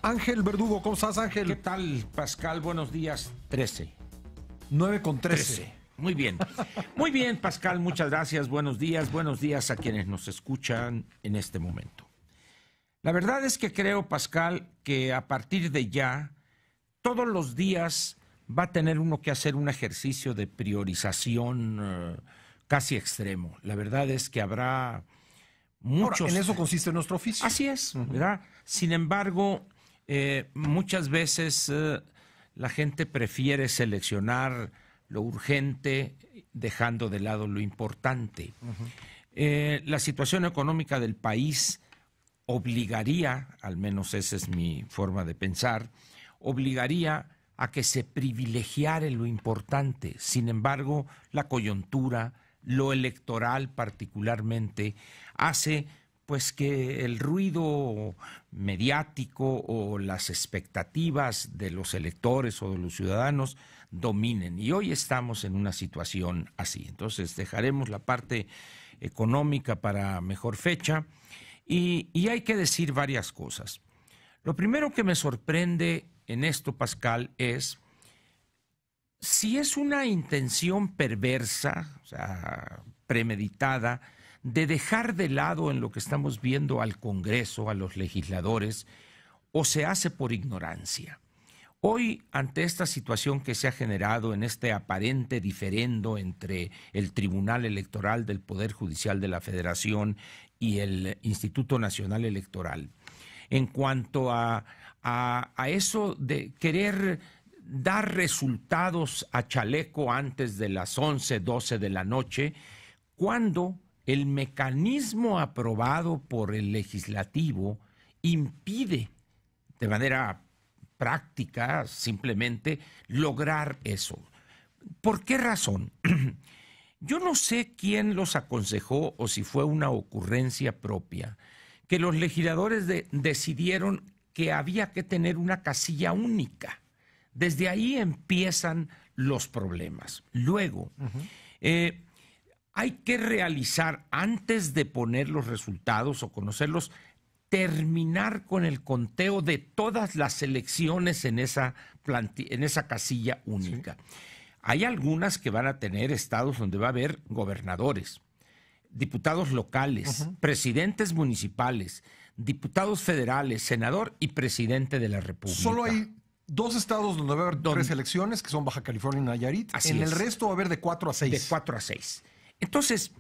Ángel Verdugo, ¿cómo estás, Ángel? ¿Qué tal, Pascal? Buenos días. 13. 9:13. Muy bien. Muy bien, Pascal, muchas gracias. Buenos días a quienes nos escuchan en este momento. La verdad es que creo, Pascal, que a partir de ya, todos los días va a tener uno que hacer un ejercicio de priorización casi extremo. La verdad es que habrá muchos... Ahora, en eso consiste nuestro oficio. Así es, ¿verdad? Sin embargo, muchas veces la gente prefiere seleccionar lo urgente dejando de lado lo importante. La situación económica del país obligaría, al menos esa es mi forma de pensar, obligaría a que se privilegiara lo importante. Sin embargo, la coyuntura, lo electoral particularmente, hace pues que el ruido mediático o las expectativas de los electores o de los ciudadanos dominen. Y hoy estamos en una situación así. Entonces dejaremos la parte económica para mejor fecha y hay que decir varias cosas. Lo primero que me sorprende en esto, Pascal, es si es una intención perversa, o sea, premeditada, de dejar de lado en lo que estamos viendo al Congreso, a los legisladores, o se hace por ignorancia. Hoy, ante esta situación que se ha generado en este aparente diferendo entre el Tribunal Electoral del Poder Judicial de la Federación y el Instituto Nacional Electoral, en cuanto a eso de querer dar resultados a chaleco antes de las 11, 12 de la noche, cuando el mecanismo aprobado por el legislativo impide de manera práctica simplemente lograr eso. ¿Por qué razón? Yo no sé quién los aconsejó o si fue una ocurrencia propia, que los legisladores decidieron que había que tener una casilla única. Desde ahí empiezan los problemas. Luego, hay que realizar, antes de poner los resultados o conocerlos, terminar con el conteo de todas las elecciones en esa casilla única. Sí. Hay algunas que van a tener estados donde va a haber gobernadores, diputados locales, presidentes municipales, diputados federales, senador y presidente de la República. Solo hay 2 estados donde va a haber 3 elecciones, que son Baja California y Nayarit. En el resto va a haber de 4 a 6. De 4 a 6. Entonces,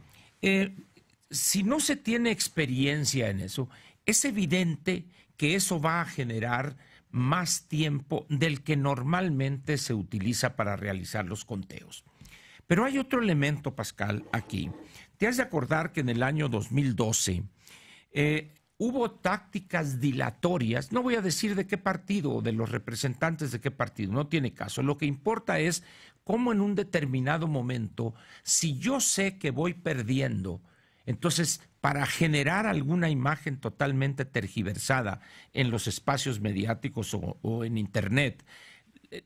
si no se tiene experiencia en eso, es evidente que eso va a generar más tiempo del que normalmente se utiliza para realizar los conteos. Pero hay otro elemento, Pascal, aquí. Te has de acordar que en el año 2012 hubo tácticas dilatorias, no voy a decir de qué partido o de los representantes de qué partido, no tiene caso. Lo que importa es cómo en un determinado momento, si yo sé que voy perdiendo, entonces para generar alguna imagen totalmente tergiversada en los espacios mediáticos o en Internet,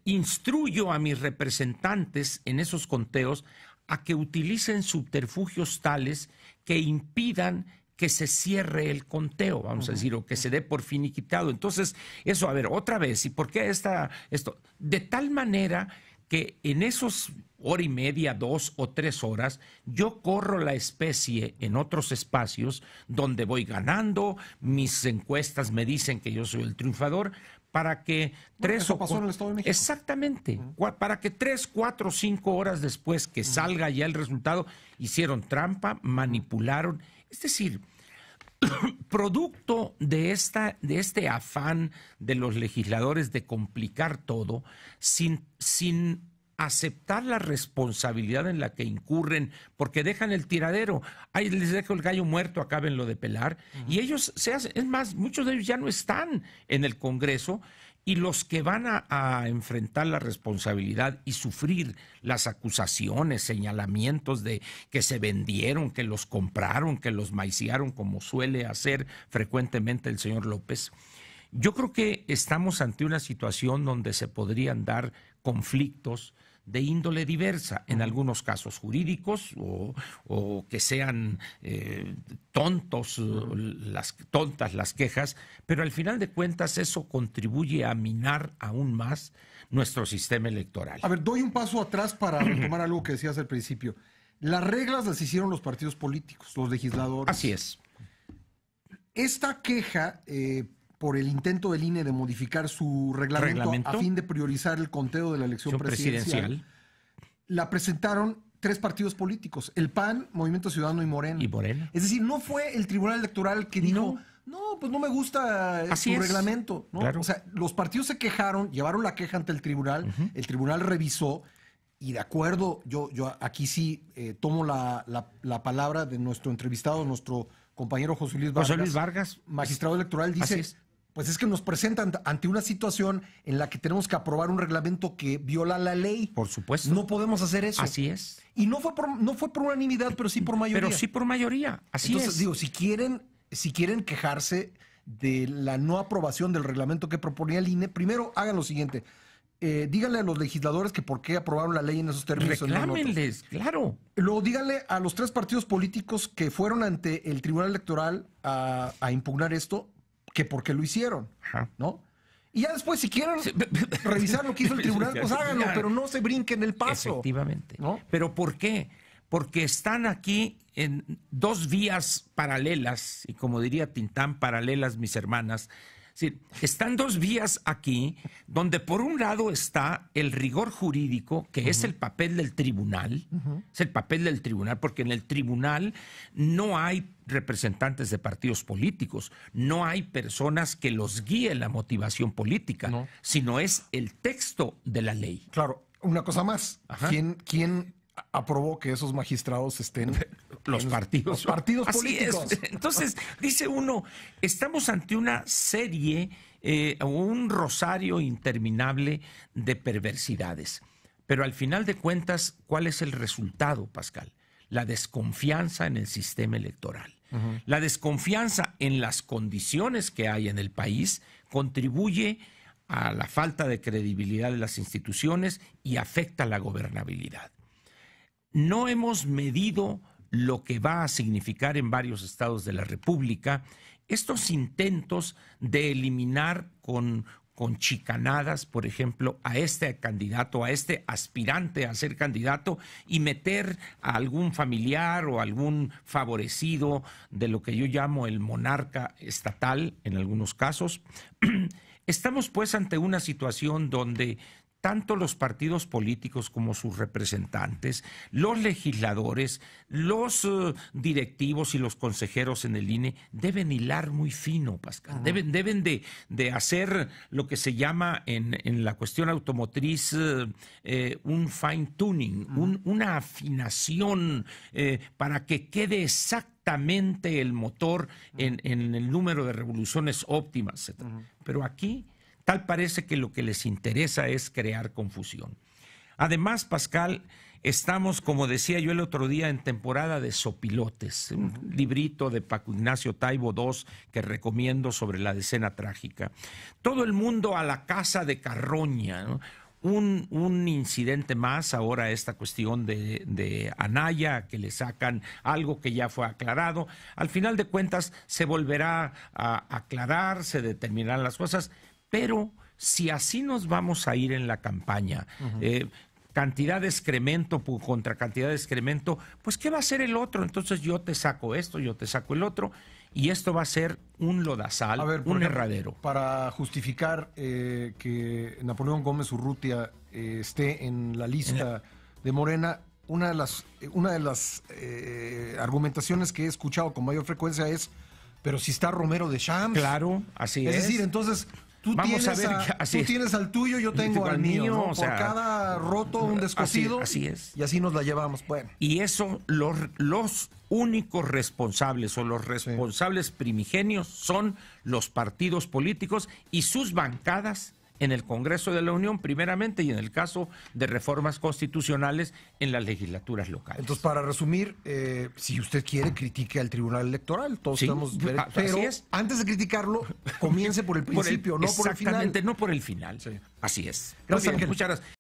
instruyo a mis representantes en esos conteos a que utilicen subterfugios tales que impidan que se cierre el conteo, vamos a decir, o que se dé por finiquitado. Entonces, eso, a ver, otra vez, ¿y por qué esto? De tal manera que en esos hora y media, 2 o 3 horas, yo corro la especie en otros espacios donde voy ganando, mis encuestas me dicen que yo soy el triunfador, para que eso pasó en el Estado de México. Exactamente, para que 3, 4, 5 horas después que salga ya el resultado, hicieron trampa, manipularon. Es decir, producto de este afán de los legisladores de complicar todo, sin aceptar la responsabilidad en la que incurren, porque dejan el tiradero. Ay, les dejo el gallo muerto, acábenlo de pelar. Y ellos se hacen, es más, muchos de ellos ya no están en el Congreso, y los que van a enfrentar la responsabilidad y sufrir las acusaciones, señalamientos de que se vendieron, que los compraron, que los maiciaron, como suele hacer frecuentemente el señor López, yo creo que estamos ante una situación donde se podrían dar conflictos de índole diversa, en algunos casos jurídicos o que sean tontas las quejas, pero al final de cuentas eso contribuye a minar aún más nuestro sistema electoral. A ver, doy un paso atrás para retomar algo que decías al principio. Las reglas las hicieron los partidos políticos, los legisladores. Así es. Esta queja por el intento del INE de modificar su reglamento a fin de priorizar el conteo de la elección presidencial, la presentaron 3 partidos políticos, el PAN, Movimiento Ciudadano y Morena. Es decir, no fue el Tribunal Electoral que dijo, no, pues no me gusta su reglamento, ¿no? Claro. O sea, los partidos se quejaron, llevaron la queja ante el tribunal, el tribunal revisó, y de acuerdo, yo aquí sí tomo la palabra de nuestro entrevistado, nuestro compañero José Luis Vargas, magistrado electoral, dice, pues es que nos presentan ante una situación en la que tenemos que aprobar un reglamento que viola la ley. Por supuesto. No podemos hacer eso. Así es. Y no fue por unanimidad, pero sí por mayoría. Pero sí por mayoría, así Entonces, es. Digo, si quieren quejarse de la no aprobación del reglamento que proponía el INE, primero hagan lo siguiente. Díganle a los legisladores que por qué aprobaron la ley en esos términos. Reclámenles, claro. Luego díganle a los 3 partidos políticos que fueron ante el Tribunal Electoral a impugnar esto, que por qué lo hicieron, ¿no? Y ya después, si quieren revisar lo que hizo el tribunal, pues háganlo, pero no se brinquen el paso. Efectivamente. ¿No? ¿Pero por qué? Porque están aquí en 2 vías paralelas, y como diría Tintán, paralelas, mis hermanas. Sí, están 2 vías aquí, donde por un lado está el rigor jurídico, que es el papel del tribunal, es el papel del tribunal, porque en el tribunal no hay representantes de partidos políticos, no hay personas que los guíen la motivación política, sino es el texto de la ley. Claro, una cosa más, ¿quién aprobó que esos magistrados estén los partidos políticos? Es. Entonces, dice uno, estamos ante una serie, un rosario interminable de perversidades. Pero al final de cuentas, ¿cuál es el resultado, Pascal? La desconfianza en el sistema electoral. La desconfianza en las condiciones que hay en el país contribuye a la falta de credibilidad de las instituciones y afecta la gobernabilidad. No hemos medido lo que va a significar en varios estados de la República estos intentos de eliminar con chicanadas, por ejemplo, a este candidato, a este aspirante a ser candidato y meter a algún familiar o algún favorecido de lo que yo llamo el monarca estatal en algunos casos. Estamos pues ante una situación donde tanto los partidos políticos como sus representantes, los legisladores, los directivos y los consejeros en el INE deben hilar muy fino, Pascal. Deben de hacer lo que se llama en la cuestión automotriz un fine tuning, una afinación para que quede exactamente el motor en el número de revoluciones óptimas, etc. Pero aquí tal parece que lo que les interesa es crear confusión. Además, Pascal, estamos, como decía yo el otro día, en temporada de sopilotes. Un librito de Paco Ignacio Taibo II que recomiendo sobre la decena trágica. Todo el mundo a la casa de Carroña, ¿no? Un incidente más, ahora esta cuestión de Anaya, que le sacan algo que ya fue aclarado. Al final de cuentas se volverá a aclarar, se determinarán las cosas. Pero si así nos vamos a ir en la campaña, cantidad de excremento contra cantidad de excremento, pues ¿qué va a hacer el otro? Entonces yo te saco esto, yo te saco el otro, y esto va a ser un lodazal, un herradero. Para justificar que Napoleón Gómez Urrutia esté en la lista de Morena, una de las argumentaciones que he escuchado con mayor frecuencia es, pero si está Romero de Champs. Claro, así es. Es decir, entonces tú tienes al tuyo, yo tengo al mío, ¿no? O sea, por cada roto un descosido. Así es. Y así nos la llevamos. Bueno. Y eso, los únicos responsables o los responsables primigenios son los partidos políticos y sus bancadas en el Congreso de la Unión, primeramente, y en el caso de reformas constitucionales en las legislaturas locales. Entonces, para resumir, si usted quiere, critique al Tribunal Electoral. Todos estamos... Pero antes de criticarlo, comience por el principio, no por el final. Exactamente, no por el final. Sí. Así es. Gracias, Ángel. Muchas gracias.